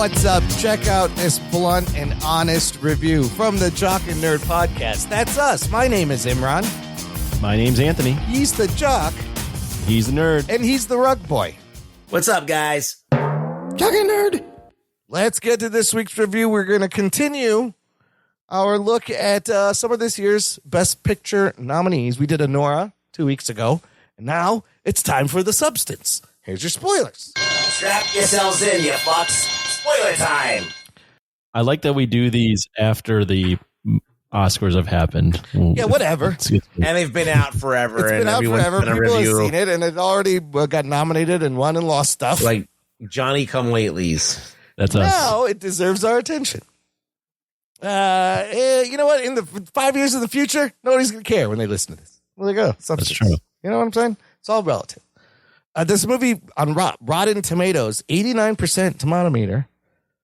What's up? Check out this blunt and honest review from the Jock and Nerd Podcast. That's us. My name is Imran. My name's Anthony. He's the jock. He's the nerd. And he's the rug boy. What's up, guys? Jock and Nerd. Let's get to this week's review. We're going to continue our look at some of this year's Best Picture nominees. We did a Nora 2 weeks ago, and now it's time for the substance. Here's your spoilers. Strap yourselves in, you fucks. Spoiler time. I like that we do these after the Oscars have happened. Yeah, whatever. And they've been out forever. It's been out forever. People have seen it, and it already got nominated and won and lost stuff. Like Johnny Come Latelys. That's us. Now it deserves our attention. You know what? In the 5 years in the future, nobody's going to care when they listen to this. Well, there you go. Substance. That's true. You know what I'm saying? It's all relative. This movie on Rotten Tomatoes, 89% tomato meter,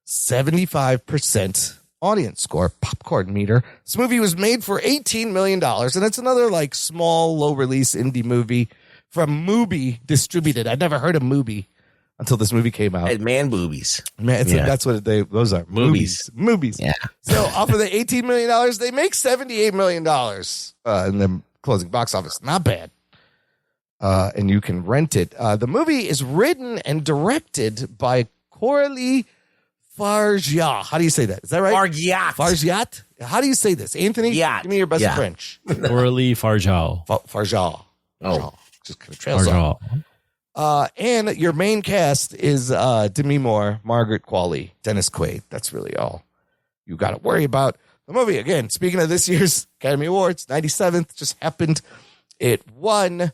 75% audience score, popcorn meter. This movie was made for $18 million, and it's another like small, low-release indie movie from Mubi Distributed. I'd never heard of Mubi until this movie came out. Man boobies. Man, that's what those are. Movies. Movies. Yeah. So off of the $18 million, they make $78 million in the closing box office. Not bad. And you can rent it. The movie is written and directed by Coralie Fargeat. How do you say that? Is that right? Fargeat. Fargeat? How do you say this? Anthony? Yacht. Give me your best Yeah. French. Coralie Fargeat. Fargeat. Oh. Just kind of trails off. And your main cast is Demi Moore, Margaret Qualley, Dennis Quaid. That's really all you got to worry about. The movie, again, speaking of this year's Academy Awards, 97th just happened. It won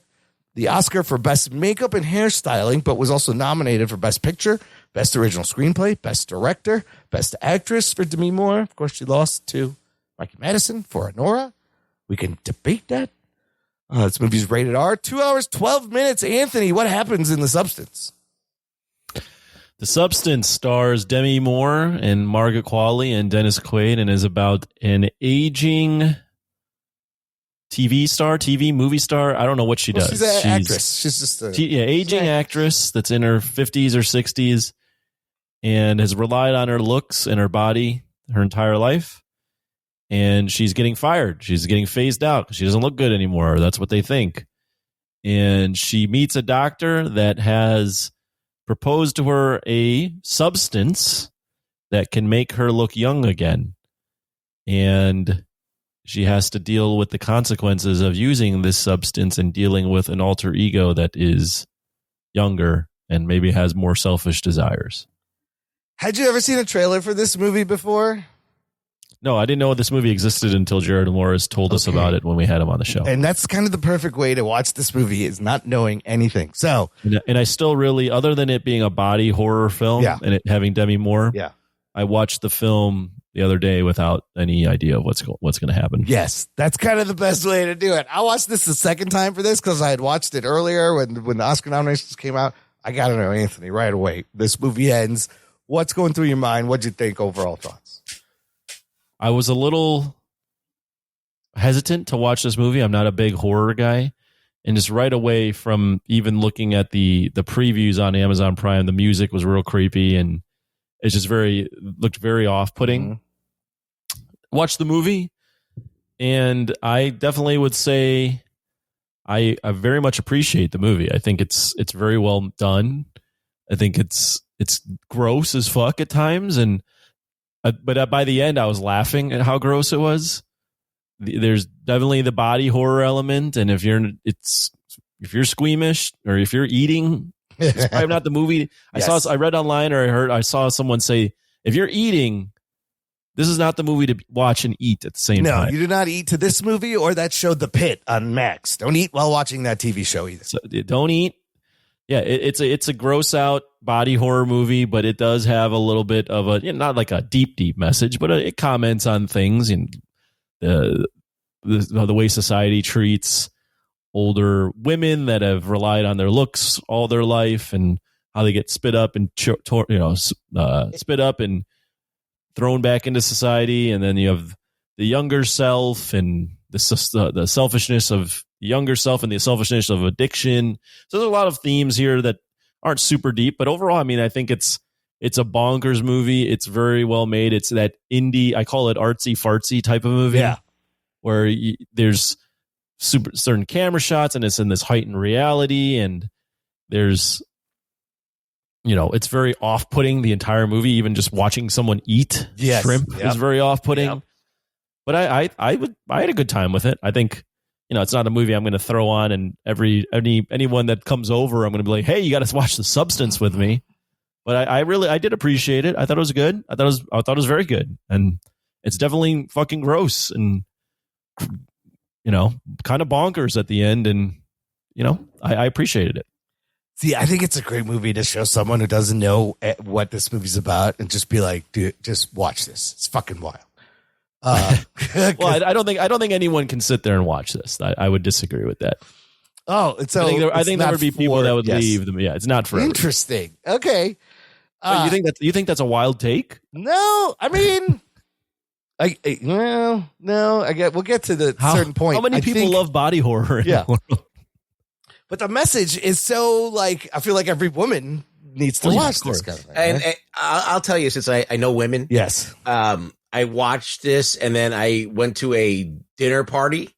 the Oscar for Best Makeup and Hairstyling, but was also nominated for Best Picture, Best Original Screenplay, Best Director, Best Actress for Demi Moore. Of course, she lost to Mikey Madison for Nora. We can debate that. This movie's rated R. 2 hours, 12 minutes. Anthony, what happens in The Substance? The Substance stars Demi Moore and Margaret Qualley and Dennis Quaid and is about an aging movie star. I don't know what she does. She's an actress. She's just aging actress that's in her 50s or 60s and has relied on her looks and her body her entire life. And she's getting fired. She's getting phased out because she doesn't look good anymore. That's what they think. And she meets a doctor that has proposed to her a substance that can make her look young again. And she has to deal with the consequences of using this substance and dealing with an alter ego that is younger and maybe has more selfish desires. Had you ever seen a trailer for this movie before? No, I didn't know this movie existed until Jared Morris told us about it when we had him on the show. And that's kind of the perfect way to watch this movie is not knowing anything. So, and I still really, other than it being a body horror film and it having Demi Moore, I watched the film the other day without any idea of what's going to happen. Yes, that's kind of the best way to do it. I watched this the second time for this because I had watched it earlier when the Oscar nominations came out. I got to know, Anthony, right away. This movie ends. What's going through your mind? What'd you think? Overall thoughts? I was a little hesitant to watch this movie. I'm not a big horror guy. And just right away from even looking at the previews on Amazon Prime, the music was real creepy and it's just looked very off-putting. Mm-hmm. Watched the movie and I definitely would say I very much appreciate the movie. I think it's very well done. I think it's gross as fuck at times but by the end, I was laughing at how gross it was. There's definitely the body horror element, and if you're squeamish or if you're eating, it's probably not the movie. I read online or I saw someone say, if you're eating, this is not the movie to watch and eat at the same time. No, you do not eat to this movie or that show, The Pit on Max. Don't eat while watching that TV show either. So, don't eat. Yeah, it's a gross out body horror movie, but it does have a little bit of a not like a deep message, but it comments on things and the way society treats older women that have relied on their looks all their life and how they get spit up and spit up and thrown back into society, and then you have the younger self and the selfishness of the younger self and the selfishness of addiction. So there's a lot of themes here that aren't super deep, but overall, I mean, I think it's It's a bonkers movie. It's very well made. It's that indie, I call it artsy fartsy type of movie. Yeah. Where there's certain camera shots and it's in this heightened reality, and there's, it's very off-putting, the entire movie. Even just watching someone eat shrimp is very off-putting. Yep. But I had a good time with it. I think, it's not a movie I'm going to throw on, and anyone that comes over, I'm going to be like, hey, you got to watch The Substance with me. But I did appreciate it. I thought it was good. I thought it was very good, and it's definitely fucking gross and kind of bonkers at the end, and I appreciated it. See, I think it's a great movie to show someone who doesn't know what this movie's about and just be like, dude, just watch this. It's fucking wild. Well, I don't think anyone can sit there and watch this. I would disagree with that. Oh, I think there would be people that would leave them. Yeah, it's not for interesting. Okay. You think that's a wild take? No, I mean, we'll get to the certain point. How many people love body horror? Yeah. But the message is so I feel like every woman needs to watch this kind of thing. And I'll tell you, since I know women. Yes. I watched this, and then I went to a dinner party,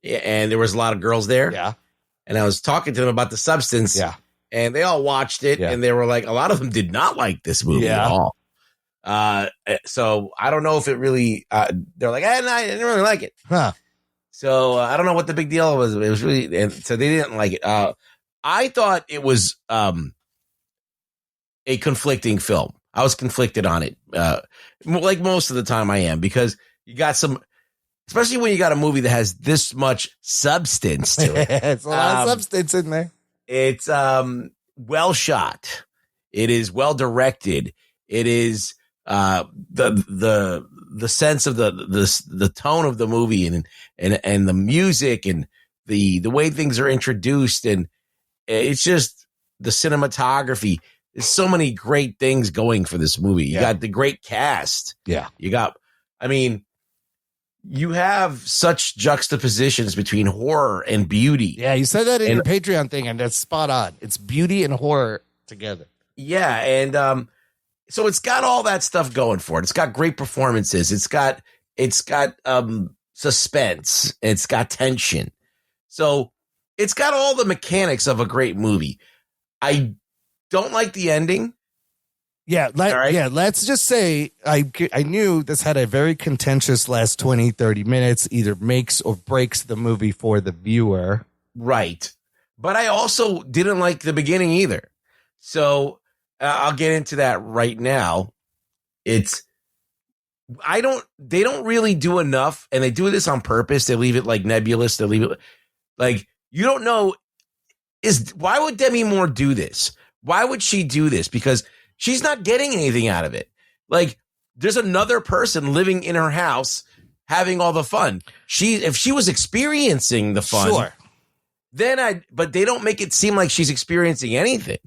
and there was a lot of girls there. Yeah. And I was talking to them about The Substance. Yeah. And they all watched it, and they were like, a lot of them did not like this movie at all. So I don't know if it really, they're like, I didn't really like it. Huh. So I don't know what the big deal was. It was really, and so they didn't like it. I thought it was a conflicting film. I was conflicted on it, like most of the time I am, because you got some, especially when you got a movie that has this much substance to it. It's a lot of substance in there. It's well shot. It is well directed. It is the sense of the tone of the movie and the music and the way things are introduced, and it's just the cinematography. There's so many great things going for this movie. You got the great cast. Yeah. You have such juxtapositions between horror and beauty. Yeah, you said that in your Patreon thing, and that's spot on. It's beauty and horror together. Yeah, and so it's got all that stuff going for it. It's got great performances. It's got suspense. It's got tension. So it's got all the mechanics of a great movie. I don't like the ending. Yeah, let's just say I knew this had a very contentious last 20, 30 minutes, either makes or breaks the movie for the viewer. Right. But I also didn't like the beginning either. So I'll get into that right now. They don't really do enough, and they do this on purpose. They leave it like nebulous. They leave it like, you don't know, why would Demi Moore do this? Why would she do this? Because she's not getting anything out of it. Like, there's another person living in her house having all the fun. If she was experiencing the fun, sure. But they don't make it seem like she's experiencing anything.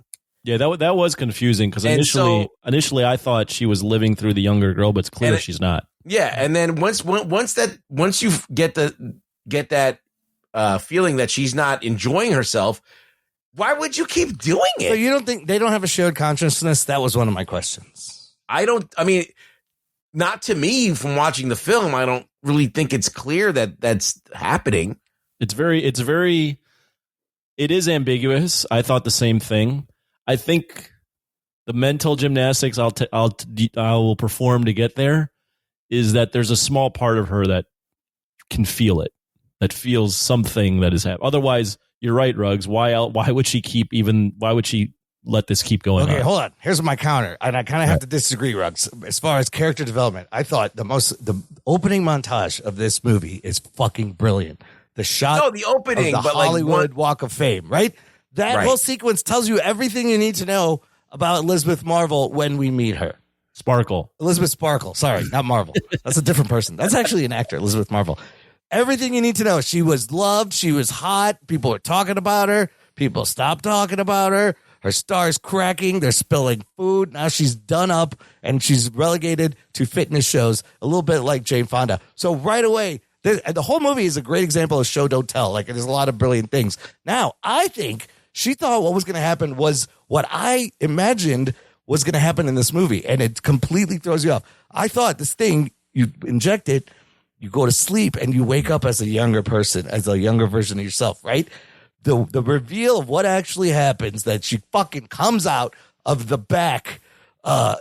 Yeah, that was confusing, because initially I thought she was living through the younger girl, but it's clear she's not. Yeah, and then once you get that feeling that she's not enjoying herself, why would you keep doing it? So you don't think they don't have a shared consciousness? That was one of my questions. Not to me from watching the film. I don't really think it's clear that that's happening. It is ambiguous. I thought the same thing. I think the mental gymnastics I will perform to get there is that there's a small part of her that can feel it, that feels something that is happening. Otherwise, you're right, Ruggs. Why would she let this keep going on? Okay, hold on. Here's my counter. And I kind of have to disagree, Ruggs. As far as character development, I thought the opening montage of this movie is fucking brilliant. The shot the opening, of the Hollywood Walk of Fame, right? That whole sequence tells you everything you need to know about Elizabeth Marvel when we meet her. Elizabeth Sparkle. Sorry, not Marvel. That's a different person. That's actually an actor, Elizabeth Marvel. Everything you need to know. She was loved. She was hot. People were talking about her. People stopped talking about her. Her star's cracking. They're spilling food. Now she's done up and she's relegated to fitness shows, a little bit like Jane Fonda. So right away, the whole movie is a great example of show, don't tell. Like, there's a lot of brilliant things. Now, I think she thought what was going to happen was what I imagined was going to happen in this movie, and it completely throws you off. I thought this thing, you inject it, you go to sleep, and you wake up as a younger person, as a younger version of yourself, right? The reveal of what actually happens, that she fucking comes out of the back,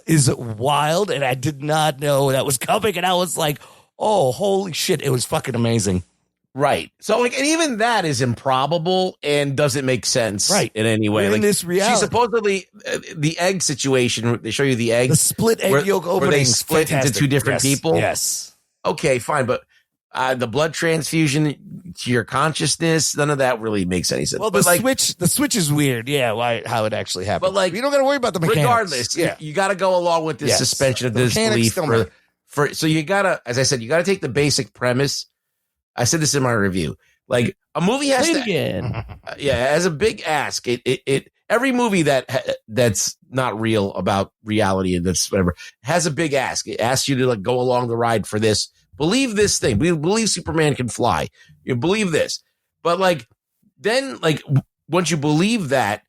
is wild, and I did not know that was coming, and I was like, oh, holy shit, it was fucking amazing. Right. So, like, and even that is improbable and doesn't make sense in any way. In like, this reality. She supposedly, the egg situation, they show you the egg. The split egg yolk opening. Where they split into two different people. Yes. Okay, fine. But the blood transfusion to your consciousness, none of that really makes any sense. Well, the switch is weird. Yeah, how it actually happened. But, like, you don't got to worry about the mechanics. Regardless, you got to go along with this suspension of disbelief. So you got to, as I said, you got to take the basic premise. I said this in my review. Like, a movie has to, again. As a big ask. Every movie that's not real about reality and that's whatever has a big ask. It asks you to, like, go along the ride for this. Believe this thing. Believe Superman can fly. You believe this. But, like, then, like, once you believe that,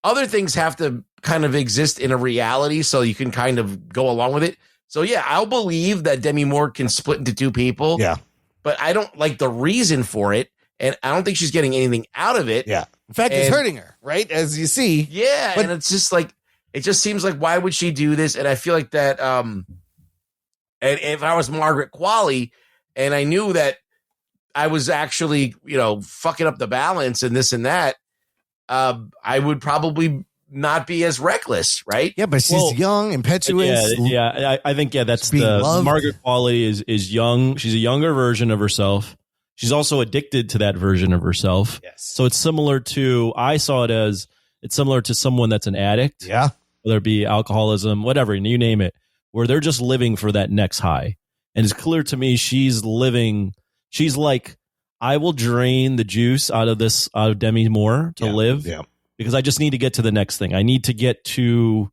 other things have to kind of exist in a reality so you can kind of go along with it. So, yeah, I'll believe that Demi Moore can split into two people. Yeah. But I don't like the reason for it, and I don't think she's getting anything out of it. Yeah. In fact, it's hurting her, right? As you see. Yeah, and it's just like, it just seems like, why would she do this? And I feel like that, and if I was Margaret Qualley, and I knew that I was actually, fucking up the balance and this and that, I would probably not be as reckless, right? Yeah, but she's young, impetuous. I think that's loved. Margaret Qualley is young. She's a younger version of herself. She's also addicted to that version of herself. Yes. So it's similar to, I saw it as, it's similar to someone that's an addict. Yeah. Whether it be alcoholism, whatever, you name it, where they're just living for that next high. And it's clear to me she's like, I will drain the juice out of Demi Moore to live. Yeah. Because I just need to get to the next thing. I need to get to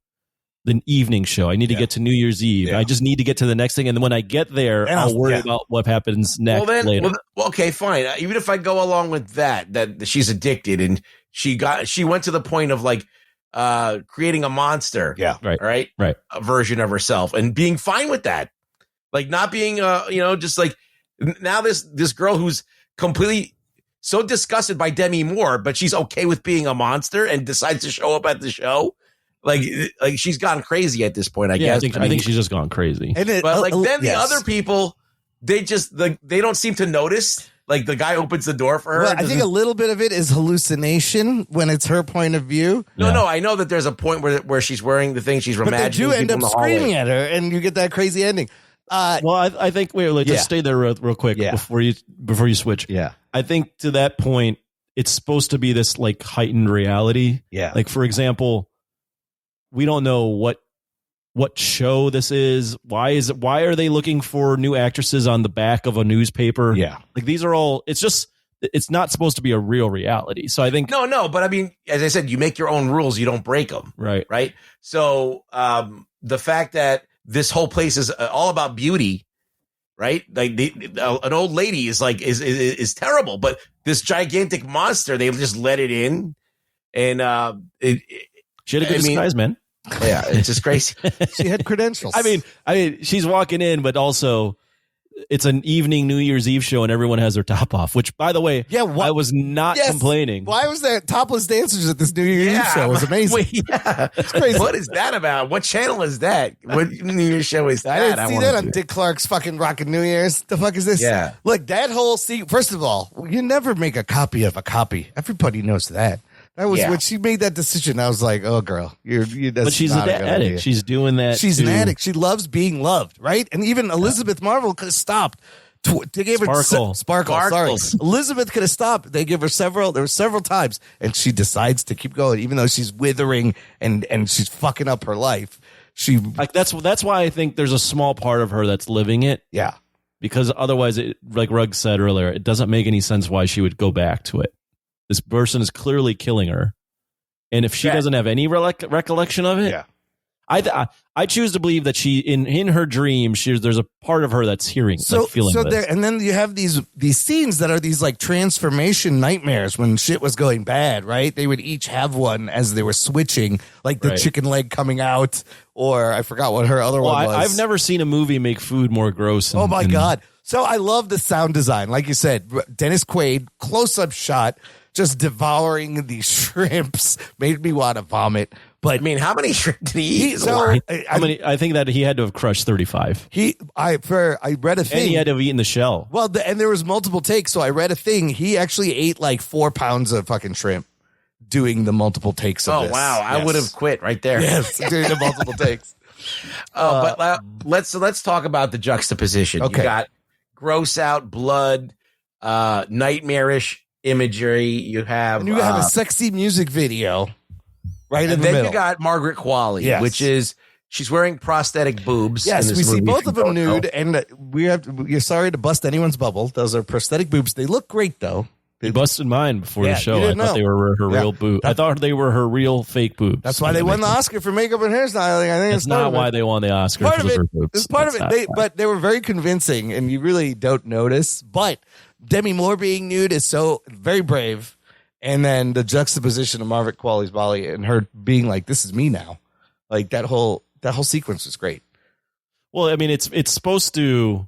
the evening show. I need to get to New Year's Eve. I just need to get to the next thing. And then when I get there, I'll worry about what happens next later. Well, okay, fine. Even if I go along with that she's addicted and she went to the point of, like, creating a monster. Yeah. Right. A version of herself and being fine with that. Like, not being, just like, now this girl who's completely so disgusted by Demi Moore, but she's okay with being a monster and decides to show up at the show. Like she's gone crazy at this point, I guess. I think she's just gone crazy. But the other people, they don't seem to notice. Like, the guy opens the door for her. Well, I think a little bit of it is hallucination when it's her point of view. No, I know that there's a point where she's wearing the thing, she's imagining. But they do end up screaming at her, and you get that crazy ending. I think just stay there real quick before you switch. Yeah. I think to that point, it's supposed to be this, like, heightened reality. Yeah. Like, for example, we don't know what show this is. Why are they looking for new actresses on the back of a newspaper? Yeah. Like, these are all, it's not supposed to be a real reality. So I think no, but I mean, as I said, you make your own rules, you don't break them. Right. So the fact that this whole place is all about beauty, right? Like, an old lady is terrible, but this gigantic monster, they just let it in, and she had a good disguise, man. Yeah, it's just crazy. She had credentials. I mean, she's walking in, but also it's an evening New Year's Eve show and everyone has their top off, which, by the way, I was not complaining. Why was there topless dancers at this New Year's Eve show? It was amazing. Wait, it's crazy. What is that about? What channel is that? What New Year's show is that? I didn't see that on Dick Clark's fucking Rockin' New Year's. The fuck is this? Yeah. Look, that whole scene, first of all, you never make a copy of a copy. Everybody knows that. That was when she made that decision. I was like, "Oh, girl, but she's an addict. She's doing that. She's an addict. She loves being loved, right? And even Elizabeth Marvel could have stopped. They gave her Sparkle. Sorry, Elizabeth could have stopped. They give her several. There were several times, and she decides to keep going, even though she's withering and she's fucking up her life. That's why I think there's a small part of her that's living it. Yeah, because otherwise, like Rugg said earlier, it doesn't make any sense why she would go back to it. This person is clearly killing her. And if she doesn't have any recollection of it, I choose to believe that she in her dream, there's a part of her that's hearing, like feeling this. There, and then you have these scenes that are these like transformation nightmares when shit was going bad, right? They would each have one as they were switching, like the chicken leg coming out, or I forgot what her other one was. I've never seen a movie make food more gross. Oh my God. So I love the sound design. Like you said, Dennis Quaid, close-up shot, just devouring these shrimps, made me want to vomit. But I mean, how many shrimp did he eat? I think that he had to have crushed 35. I read a thing. And he had to have eaten the shell. Well, and there was multiple takes, so I read a thing. He actually ate like 4 pounds of fucking shrimp doing the multiple takes of this. Oh, wow. Yes. I would have quit right there. Yes, doing the multiple takes. But let's talk about the juxtaposition. Okay. You got gross out, blood, nightmarish imagery. You have a sexy music video right in the middle. Then you got Margaret Qualley, which is she's wearing prosthetic boobs. Yes, we see both of them nude, know. and we're sorry to bust anyone's bubble. Those are prosthetic boobs. They look great though. They busted mine before the show. I thought they were her real boobs. I thought they were her real fake boobs. That's why they won the Oscar for makeup and hairstyling. I think that's not why they won the Oscar. Part of it. It's part of it. But they were very convincing, and you really don't notice. But Demi Moore being nude is so very brave, and then the juxtaposition of Margaret Qualley's body and her being like, "This is me now," like that whole sequence was great. Well, I mean, it's supposed to.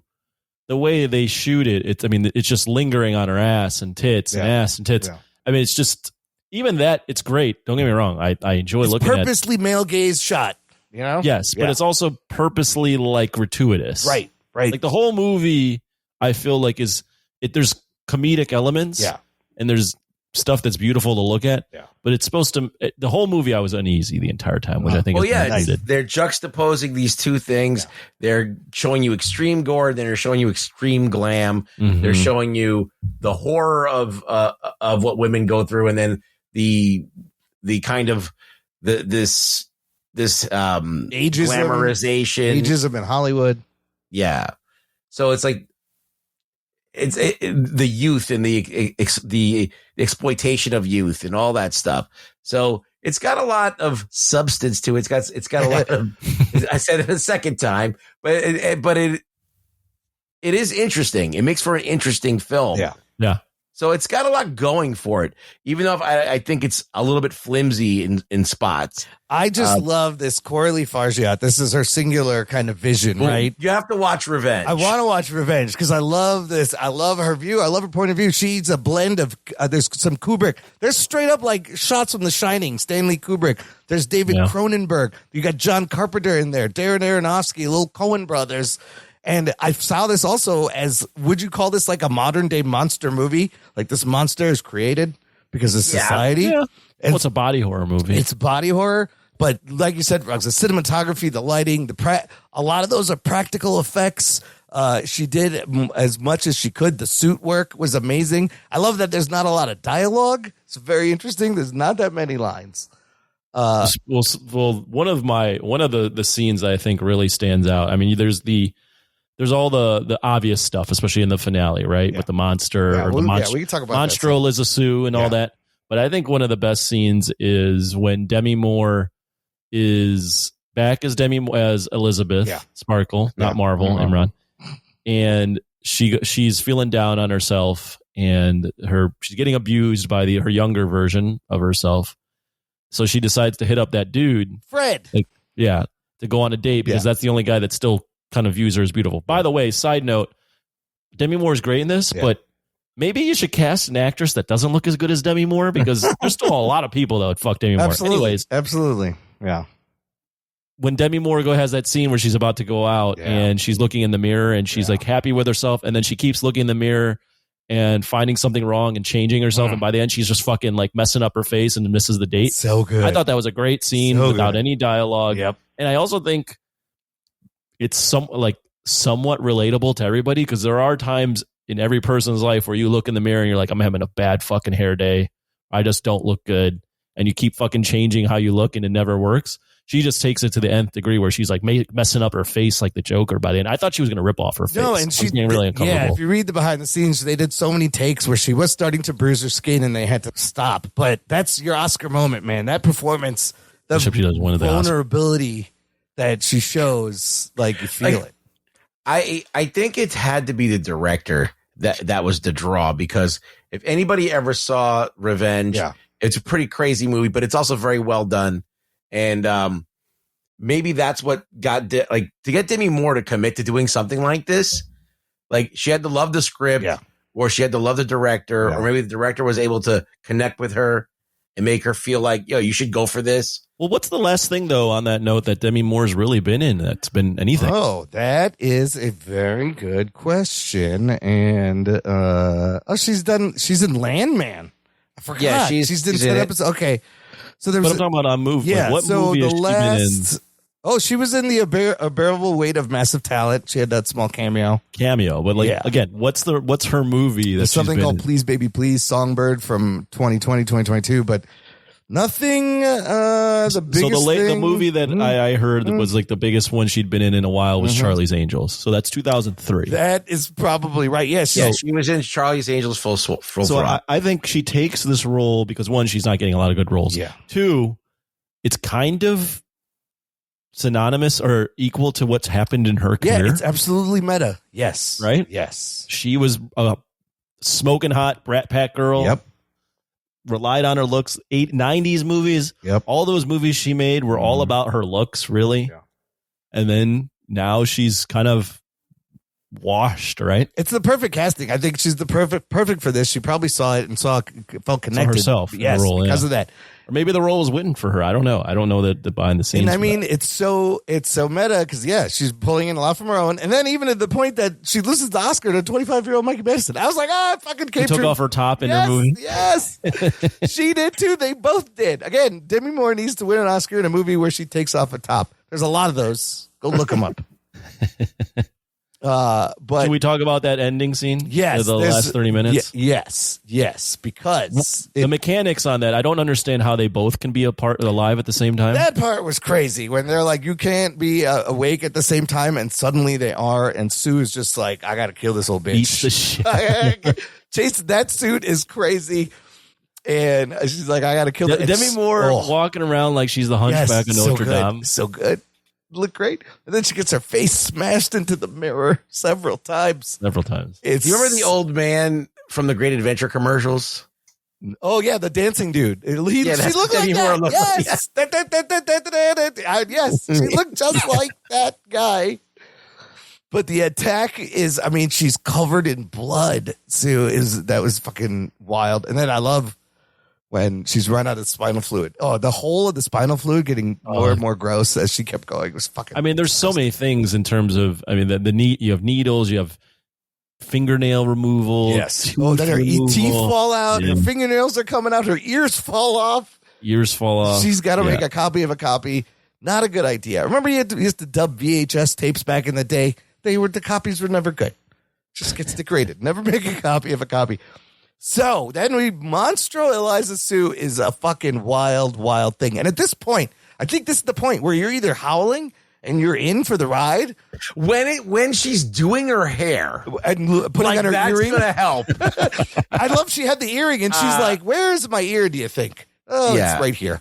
The way they shoot it, it's just lingering on her ass and tits and ass and tits. Yeah. I mean, it's just even that. It's great. Don't get me wrong. I enjoy looking at it. Purposely male gaze shot. You know. Yes, but it's also purposely like gratuitous. Right. Like the whole movie, I feel like there's comedic elements. Yeah. And there's stuff that's beautiful to look at. Yeah. But it's supposed to. The whole movie, I was uneasy the entire time, which I think. They're juxtaposing these two things. Yeah. They're showing you extreme gore, then they're showing you extreme glam. Mm-hmm. They're showing you the horror of what women go through, and then the kind of this ageism, glamorization, ageism in Hollywood. Yeah. So it's like. It's the youth and the exploitation of youth and all that stuff. So it's got a lot of substance to it. It's got a lot of. I said it a second time, but it is interesting. It makes for an interesting film. Yeah. So it's got a lot going for it, even though I think it's a little bit flimsy in spots. I just love this Coralie Fargeat. This is her singular kind of vision, right? You have to watch Revenge. I want to watch Revenge because I love this. I love her view. I love her point of view. She's a blend of, there's some Kubrick. There's straight up like shots from The Shining, Stanley Kubrick. There's David Cronenberg. You got John Carpenter in there, Darren Aronofsky, little Coen brothers. And I saw this also as, would you call this like a modern day monster movie? Like this monster is created because of society. Yeah. Well, it's a body horror movie. It's body horror. But like you said, Ruggs, the cinematography, the lighting, a lot of those are practical effects. She did as much as she could. The suit work was amazing. I love that there's not a lot of dialogue. It's very interesting. There's not that many lines. Well, one of the scenes I think really stands out. I mean, there's all the obvious stuff, especially in the finale, right? Yeah. With the monster we can talk about Monstro Lizasu and all that. But I think one of the best scenes is when Demi Moore is back as Elizabeth Sparkle, not Marvel, Imran. And she's feeling down on herself, and she's getting abused by her younger version of herself. So she decides to hit up that dude, Fred. To go on a date because that's the only guy that still kind of views her as beautiful. By the way, side note, Demi Moore is great in this, but maybe you should cast an actress that doesn't look as good as Demi Moore because there's still a lot of people that would fuck Demi Moore. Anyways, absolutely. Yeah. When Demi Moore has that scene where she's about to go out and she's looking in the mirror and she's like happy with herself, and then she keeps looking in the mirror and finding something wrong and changing herself, and by the end she's just fucking like messing up her face and misses the date. So good. I thought that was a great scene without any dialogue. Yep. And I also think it's somewhat relatable to everybody because there are times in every person's life where you look in the mirror and you're like, I'm having a bad fucking hair day. I just don't look good. And you keep fucking changing how you look and it never works. She just takes it to the nth degree where she's like messing up her face like the Joker by the end. I thought she was going to rip off her face. No, and she's getting really uncomfortable. Yeah, if you read the behind the scenes, they did so many takes where she was starting to bruise her skin and they had to stop. But that's your Oscar moment, man. That performance, the she does one of the vulnerability that she shows, like you feel it. I think it had to be the director that was the draw, because if anybody ever saw Revenge, it's a pretty crazy movie, but it's also very well done. And maybe that's what got to get Demi Moore to commit to doing something like this. Like, she had to love the script, or she had to love the director, or maybe the director was able to connect with her and make her feel like, yo, you should go for this. Well, what's the last thing, though, on that note that Demi Moore's really been in that's been anything? Oh, that is a very good question. And she's in Landman. I forgot. Yeah, she's in 10 episodes. Okay. So there was I'm talking about on movie. Yeah, what so movie the has she last been in? Oh, she was in the Unbearable Weight of Massive Talent. She had that small cameo. But again, what's her movie? There's something called Please Baby Please, Songbird from 2020, 2022, but nothing. The biggest thing, the movie that I heard was like the biggest one she'd been in a while was Charlie's Angels. So that's 2003. That is probably right. Yes, she was in Charlie's Angels full So throttle. I think she takes this role because, one, she's not getting a lot of good roles. Yeah. Two, it's kind of synonymous or equal to what's happened in her career. Yeah, it's absolutely meta. Yes. Right? Yes. She was a smoking hot Brat Pack girl. Yep. Relied on her looks. 90s movies. Yep. All those movies she made were all about her looks, really. Yeah. And then now she's kind of washed, right? It's the perfect casting. I think she's the perfect for this. She probably saw it and felt connected herself. Yes, role, because of that. Or maybe the role was written for her. I don't know. I don't know the behind the scenes. And I mean, it's so meta because she's pulling in a lot from her own. And then even at the point that she loses the Oscar to 25-year-old Mikey Madison, I was like, it fucking came true. Took off her top in her movie. Yes, she did too. They both did. Again, Demi Moore needs to win an Oscar in a movie where she takes off a top. There's a lot of those. Go look them up. But should we talk about that ending scene? Yes, the last 30 minutes. Yes, because the mechanics on that, I don't understand how they both can be alive at the same time. That part was crazy when they're like, you can't be awake at the same time, and suddenly they are, and Sue is just like, I gotta kill this old bitch. Eats the shit. Chase, that suit is crazy, and she's like, I gotta kill it. Demi Moore walking around like she's the Hunchback of Notre Dame. So good. Look great. And then she gets her face smashed into the mirror several times. Do you remember the old man from the Great Adventure commercials? Oh, yeah, the dancing dude. She looked like that. Yes, she looked just like that guy. But the attack is, I mean, she's covered in blood. So that was fucking wild. And then I love when she's run out of spinal fluid. Oh, the whole of the spinal fluid getting more and more gross as she kept going. It was fucking. I mean, there's so many things in terms of. I mean, you have needles, you have fingernail removal. Yes. Oh, then her teeth fall out. Yeah. Her fingernails are coming out. Her ears fall off. She's got to make a copy of a copy. Not a good idea. Remember, you used to dub VHS tapes back in the day. The copies were never good. Just gets degraded. Never make a copy of a copy. So then Monstro Eliza Sue is a fucking wild, wild thing. And at this point, I think this is the point where you're either howling and you're in for the ride. When she's doing her hair and putting on her that's earring. That's going to help. I love she had the earring and she's like, where's my ear, do you think? Oh, it's right here.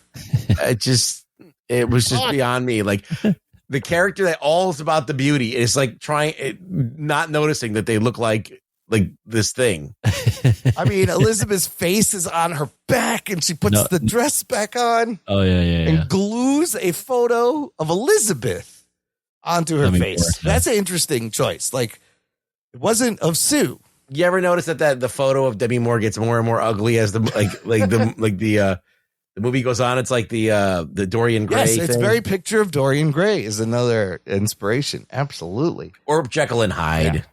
It was just beyond me. Like the character that all is about the beauty is like not noticing that they look like this thing. I mean, Elizabeth's face is on her back and she puts the dress back on. Oh, yeah. And glues a photo of Elizabeth onto her face. That's an interesting choice. Like, it wasn't of Sue. You ever notice that the photo of Demi Moore gets more and more ugly as the movie goes on? It's like the Dorian Gray thing. Yes, it's very picture of Dorian Gray is another inspiration. Absolutely. Or Jekyll and Hyde. Yeah.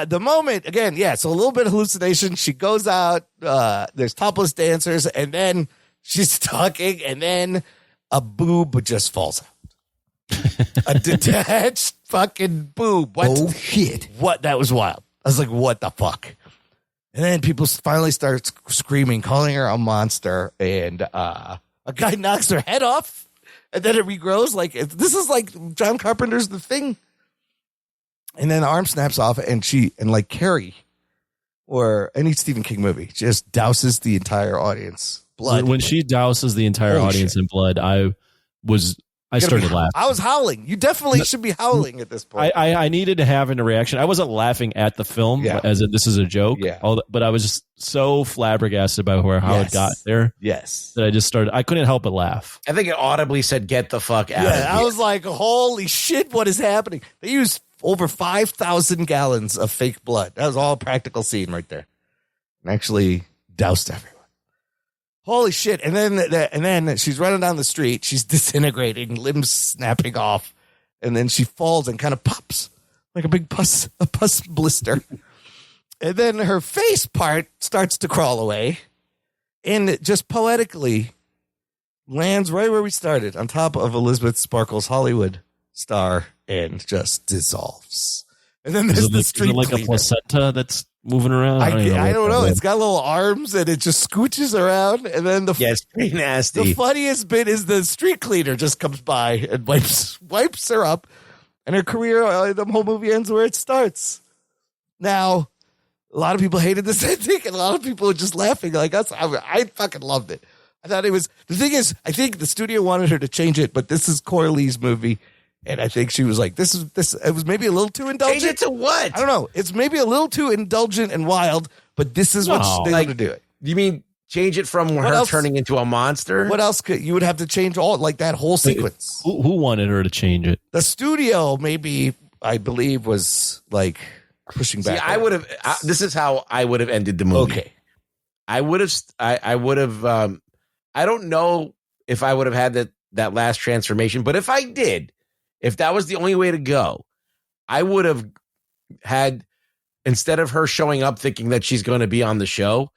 The moment, again, so a little bit of hallucination. She goes out, there's topless dancers, and then she's talking, and then a boob just falls out. A detached fucking boob. What? Oh, shit. What? That was wild. I was like, what the fuck? And then people finally start screaming, calling her a monster, and a guy knocks her head off, and then it regrows. Like, this is like John Carpenter's The Thing. And then the arm snaps off, and like Carrie or any Stephen King movie just douses the entire audience blood. When she douses the entire audience in blood, I was I started laughing. I was howling. You definitely should be howling at this point. I needed to have a reaction. I wasn't laughing at the film as this is a joke. Yeah. But I was just so flabbergasted by how it got there. Yes. That I just started. I couldn't help but laugh. I think it audibly said, "Get the fuck out of here." I was like, holy shit, what is happening? They used over 5,000 gallons of fake blood. That was all a practical scene right there. And actually doused everyone. Holy shit. And then she's running down the street. She's disintegrating, limbs snapping off. And then she falls and kind of pops like a pus blister. And then her face part starts to crawl away and it just poetically lands right where we started, on top of Elizabeth Sparkle's Hollywood star, and just dissolves. And then there's the street like cleaner. A placenta that's moving around. I don't know. It's got little arms and it just scooches around. And then it's pretty nasty. The funniest bit is the street cleaner just comes by and wipes her up, and her career, the whole movie ends where it starts. Now, a lot of people hated this ending, and a lot of people were just laughing like us. I fucking loved it. I thought it was, the thing is, I think the studio wanted her to change it, but this is Coralie's movie. And I think she was like, this, it was maybe a little too indulgent. Change it to what? I don't know. It's maybe a little too indulgent and wild, but this is what they want to do it. You mean change it from her turning into a monster? What else could you would have to change that whole sequence? Who wanted her to change it? The studio, maybe, I believe, was like pushing back. See, I would have, this is how I would have ended the movie. Okay. I would have, I don't know if I would have had that last transformation, but if I did, if that was the only way to go, I would have had, instead of her showing up thinking that she's going to be on the show,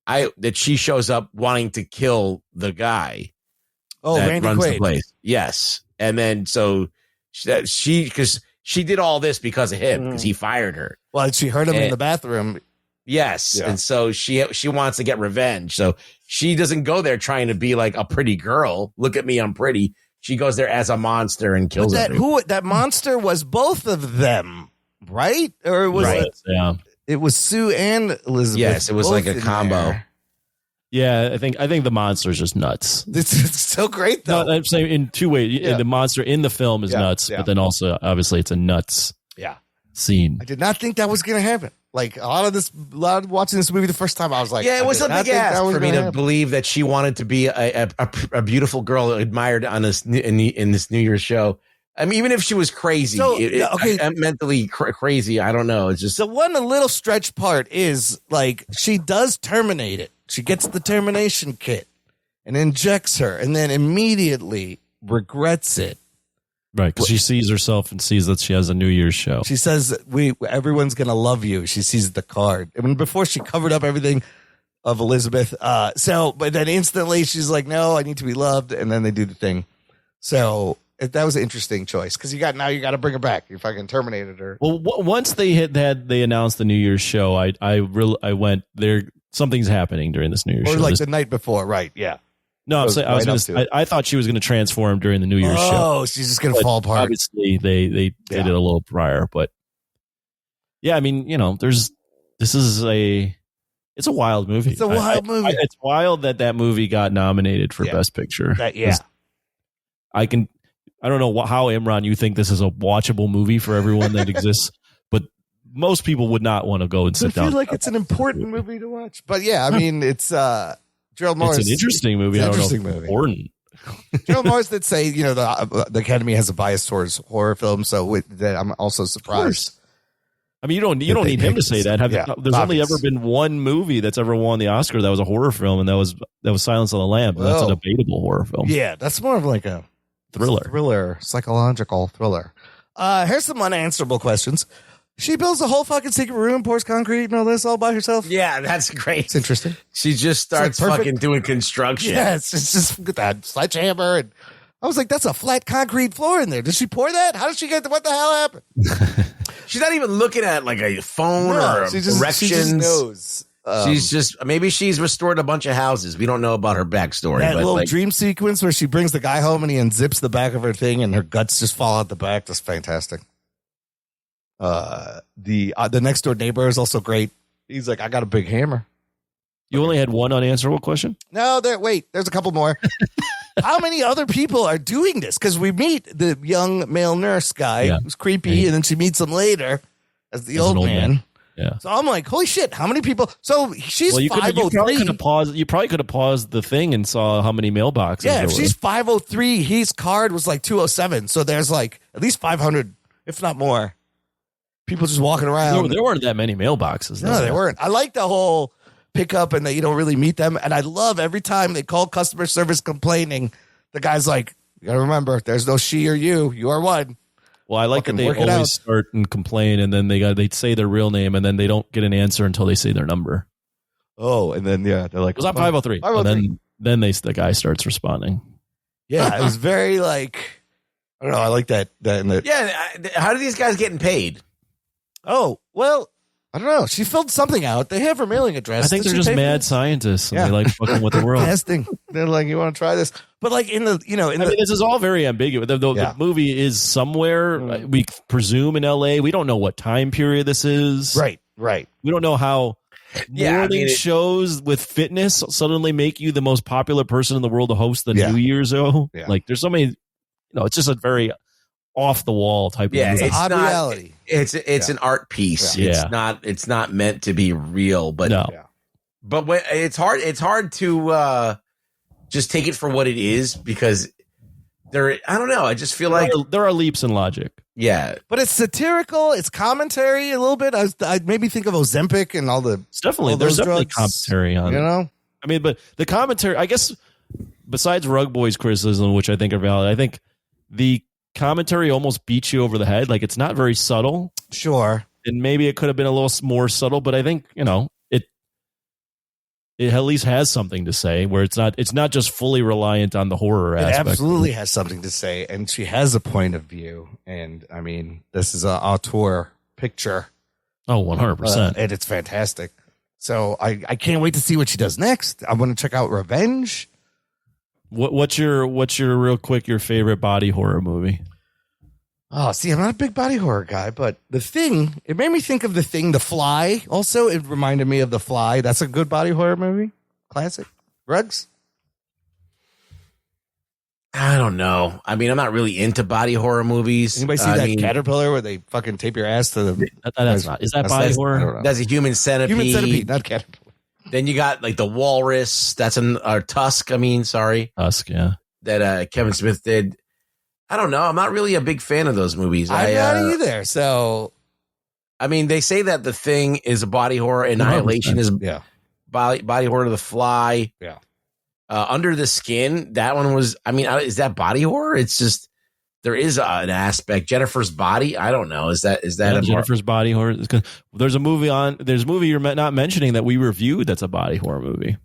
that she shows up wanting to kill the guy. Oh, that Randy runs Quaid. the place. Yes. And then so because she did all this because of him, because he fired her. Well, she heard him in the bathroom. Yes. Yeah. And so she wants to get revenge. So she doesn't go there trying to be like a pretty girl. Look at me, I'm pretty. She goes there as a monster and kills everyone. That monster was both of them, right? Or it was it was Sue and Elizabeth. Yes, it was like a combo. There. Yeah, I think the monster's just nuts. It's so great though. No, I'm saying in two ways. Yeah. The monster in the film is nuts, but then also obviously it's a nuts scene. I did not think that was going to happen. Like a lot of watching this movie the first time, I was like, it was a big ask for me to believe that she wanted to be a beautiful girl admired on this in this New Year's show. I mean, even if she was crazy, mentally crazy, I don't know. It's just the one little stretch part is like she does terminate it. She gets the termination kit and injects her, and then immediately regrets it. Right, because she sees herself and sees that she has a New Year's show. She says, everyone's going to love you. She sees the card. I mean, before she covered up everything of Elizabeth. But then instantly she's like, no, I need to be loved. And then they do the thing. So that was an interesting choice because you got to bring her back. You fucking terminated her. Well, once they announced the New Year's show, I went there. Something's happening during this New Year's show. Or like the night before, right? Yeah. No, I thought she was going to transform during the New Year's show. Oh, she's just going to fall apart. Obviously, they did it a little prior, but yeah, I mean, it's a wild movie. It's a wild movie. It's wild that movie got nominated for Best Picture. I don't know how, Imran, you think this is a watchable movie for everyone that exists, but most people would not want to go and sit down. I feel like it's an important movie to watch, but yeah, I mean, it's Gerald Morris. It's an interesting movie. Important. Gerald Morris did say, the Academy has a bias towards horror films, so that I'm also surprised. I mean, you don't need him to say that. There's only ever been one movie that's ever won the Oscar that was a horror film, and that was Silence of the Lambs. That's a debatable horror film. Yeah, that's more of like a thriller, psychological thriller. Here's some unanswerable questions. She builds a whole fucking secret room, pours concrete and all this all by herself. Yeah, that's great. It's interesting. She just starts fucking doing construction. Yeah, it's just that sledgehammer. And I was like, that's a flat concrete floor in there. Did she pour that? How did she get what the hell happened? She's not even looking at like a phone or directions. She just knows. Maybe she's restored a bunch of houses. We don't know about her backstory. That little dream sequence where she brings the guy home and he unzips the back of her thing and her guts just fall out the back. That's fantastic. The next door neighbor is also great. He's like, I got a big hammer. You only had one unanswerable question? No, there's a couple more. how many other people are doing this? Because we meet the young male nurse guy who's creepy, and then she meets him later as the old man. Yeah. So I'm like, holy shit, how many people? So she's 503. You probably could have paused the thing and saw how many mailboxes. Yeah, if she's 503, his card was like 207. So there's like at least 500, if not more, people just walking around. There weren't that many mailboxes. No, they weren't. I like the whole pickup and that you don't really meet them. And I love every time they call customer service complaining, the guy's like, you got to remember, there's no she or you. You are one. Well, I like that they always start and complain, and then they say their real name, and then they don't get an answer until they say their number. Oh, and then they're like, "Was that 503?" And then the guy starts responding. Yeah, it was very like, I don't know. I like that. How are these guys getting paid? Oh, well, I don't know. She filled something out. They have her mailing address. I think they're just mad scientists, and they like fucking with the world. Testing. They're like, you want to try this? But like this is all very ambiguous. The movie is somewhere, we presume in LA. We don't know what time period this is. Right. We don't know how morning shows with fitness suddenly make you the most popular person in the world to host the New Year's show. Yeah. Like there's so many, it's just a very off the wall type of movie. It's odd reality. It's an art piece. Yeah. It's not meant to be real, but but it's hard to just take it for what it is, because I don't know. I just feel like there are leaps in logic. Yeah, but it's satirical. It's commentary a little bit. I made me think of Ozempic and all the. It's definitely there's definitely commentary on it. I mean, but the commentary, I guess, besides Rug Boy's criticism, which I think are valid, I think the commentary almost beats you over the head. Like it's not very subtle. Sure, and maybe it could have been a little more subtle, but I think it at least has something to say, where it's not just fully reliant on the horror aspect. It absolutely has something to say, and she has a point of view. And I mean, this is an auteur picture. Oh, 100%. And it's fantastic. So I can't wait to see what she does next. I want to check out Revenge. What's your real quick, your favorite body horror movie? Oh, see, I'm not a big body horror guy, but The Thing, it made me think of The Thing, The Fly. Also, it reminded me of The Fly. That's a good body horror movie. Classic. Rugs? I don't know. I mean, I'm not really into body horror movies. Anybody see that Caterpillar where they fucking tape your ass to the... That's not. Is that body horror? That's a Human Centipede. Human Centipede, not Caterpillar. Then you got like the Walrus. That's Tusk. Tusk, yeah. That Kevin Smith did. I don't know. I'm not really a big fan of those movies. I'm not either. So, I mean, they say that The Thing is a body horror. Annihilation is body horror to The Fly. Yeah. Under the Skin, that one was. I mean, is that body horror? It's just there is an aspect. Jennifer's Body. I don't know. Is that Jennifer's Body horror? There's a movie you're not mentioning that we reviewed. That's a body horror movie.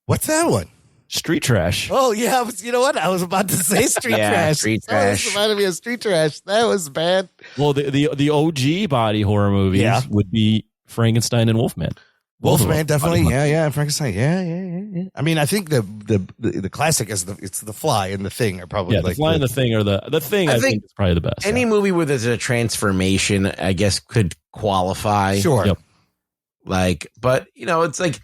What's that one? Street Trash. Oh, yeah. You know what? I was about to say Street Trash. Street Trash. That reminded me of Street Trash. That was bad. Well, the OG body horror movies would be Frankenstein and Wolfman. Wolfman, definitely. Yeah. Frankenstein. Yeah. I mean, I think the classic is it's The Fly and The Thing are probably The Fly and The Thing are the Thing. I think is probably the best. Any movie where there's a transformation, I guess, could qualify. Sure. Yep. But it's like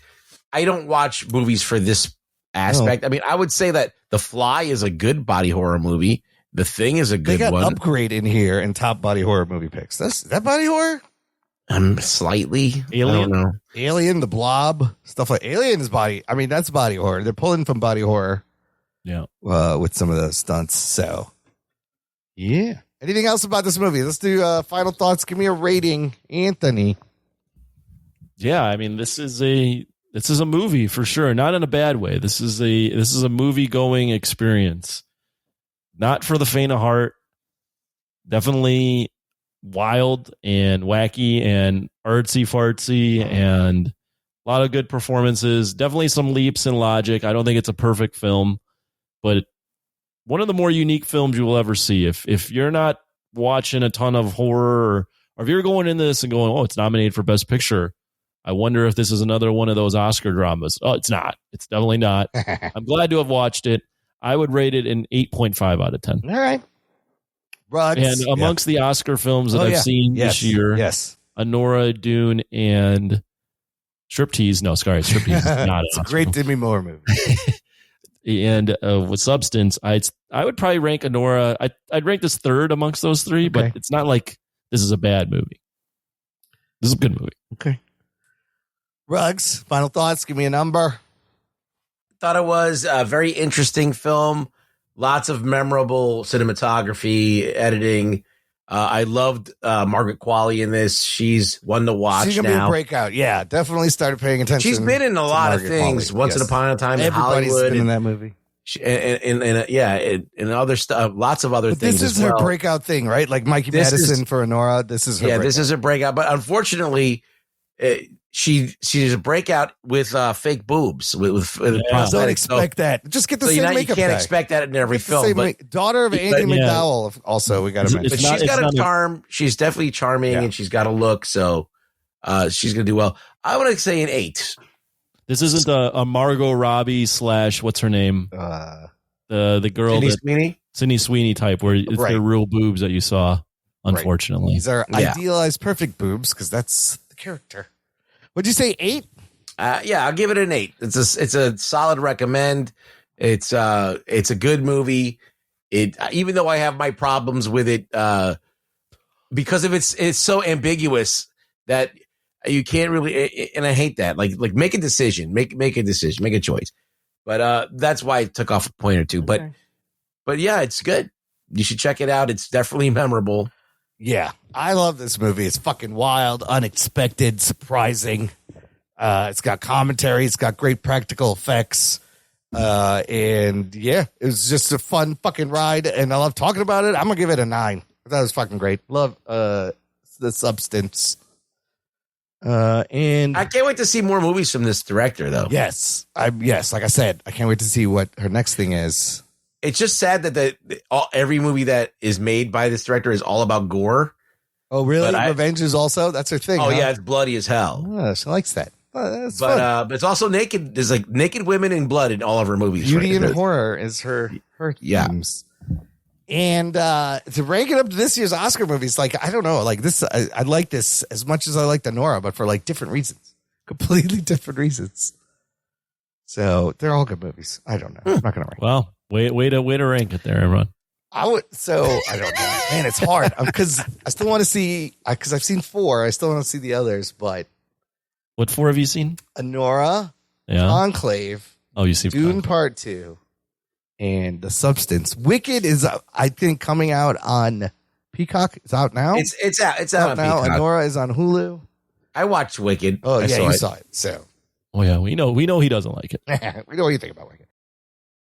I don't watch movies for this aspect. No. I mean, I would say that The Fly is a good body horror movie. The Thing is a good one. They got Upgrade in here in top body horror movie picks. Is that body horror? Slightly. Alien. I don't know. Alien, The Blob, stuff like Alien is body. I mean, that's body horror. They're pulling from body horror. Yeah. With some of the stunts. So, yeah. Anything else about this movie? Let's do final thoughts. Give me a rating, Anthony. Yeah, I mean, this is a movie for sure, not in a bad way. This is a movie going experience, not for the faint of heart. Definitely wild and wacky and artsy fartsy and a lot of good performances. Definitely some leaps in logic. I don't think it's a perfect film, but one of the more unique films you will ever see. If you're not watching a ton of horror, or if you're going into this and going, oh, it's nominated for Best Picture, I wonder if this is another one of those Oscar dramas. Oh, it's not. It's definitely not. I'm glad to have watched it. I would rate it an 8.5 out of 10. All right. Rugs. And amongst the Oscar films that I've seen this year, Anora, Dune, and Striptease. No, sorry, Striptease is not it's a great Demi Moore movie. and with substance, I would probably rank Anora. I'd rank this third amongst those three, Okay. but it's not like this is a bad movie. This is a good movie. Okay. Ruggs, final thoughts. Give me a number. Thought it was a very interesting film. Lots of memorable cinematography, editing. I loved Margaret Qualley in this. She's one to watch She's gonna now. be a breakout. Yeah, definitely started paying attention. She's been in a lot of Margaret things. Qualley. Once Yes. upon a time in Everybody's Hollywood, been in that movie. and other stuff. Lots of other But things. this is as well. her breakout thing, right? Like Mikey This Madison is- for Anora. This is her. Yeah, breakout. this is a breakout. But unfortunately, she's a breakout with fake boobs. With Yeah. Don't prosthetics. expect that. Just get the So same you makeup can't guy. expect that in every Get the film. same But daughter of Andy yeah. McDowell. Also, we got to It's- mention. she's not- got a not a- charm. She's definitely charming, Yeah. and she's got a look. So she's gonna do well. I want to say an 8. This isn't a Margot Robbie / what's her name? The girl Sydney that Sweeney? Sydney Sweeney type, where it's Right. the real boobs that you saw. Unfortunately, These are Yeah. idealized perfect boobs because that's the character. Would you say 8? Yeah, I'll give it an 8. It's a solid recommend. It's a good movie. It even though I have my problems with it because of it's so ambiguous that you can't really, and I hate that. Like make a decision, make a decision, make a choice. But that's why I took off a point or two. But yeah, it's good. You should check it out. It's definitely memorable. Yeah, I love this movie. It's fucking wild, unexpected, surprising. It's got commentary. It's got great practical effects. And yeah, it was just a fun fucking ride. And I love talking about it. I'm going to give it a 9. I thought it was fucking great. Love the substance. And I can't wait to see more movies from this director, though. yes, like I said, I can't wait to see what her next thing is. It's just sad that every movie that is made by this director is all about gore. Oh, really? But Revenge is also? That's her thing. Oh, huh? yeah, it's bloody as hell. Oh, she likes that. That's fun. But it's also naked. There's like naked women and blood in all of her movies. Beauty right? and horror is her Yeah. themes. And to rank it up to this year's Oscar movies, like, I don't know, like this, I like this as much as I like the Nora, but for like different reasons, completely different reasons. So they're all good movies. I don't know. I'm not going to rank. well, way to rank it there, everyone. I don't know. Man, it's hard because I still want to see, because I've seen 4. I still want to see the others, but What 4 have you seen? Nora, Yeah. Enclave, Oh, you see. Dune Part 2, and The Substance. Wicked is, I think, coming out on Peacock. It's out now. It's out on now. Peacock. Nora is on Hulu. I watched Wicked. Oh, I yeah, saw you it. saw it. So Oh yeah, we know he doesn't like it. we know what you think about Wicked.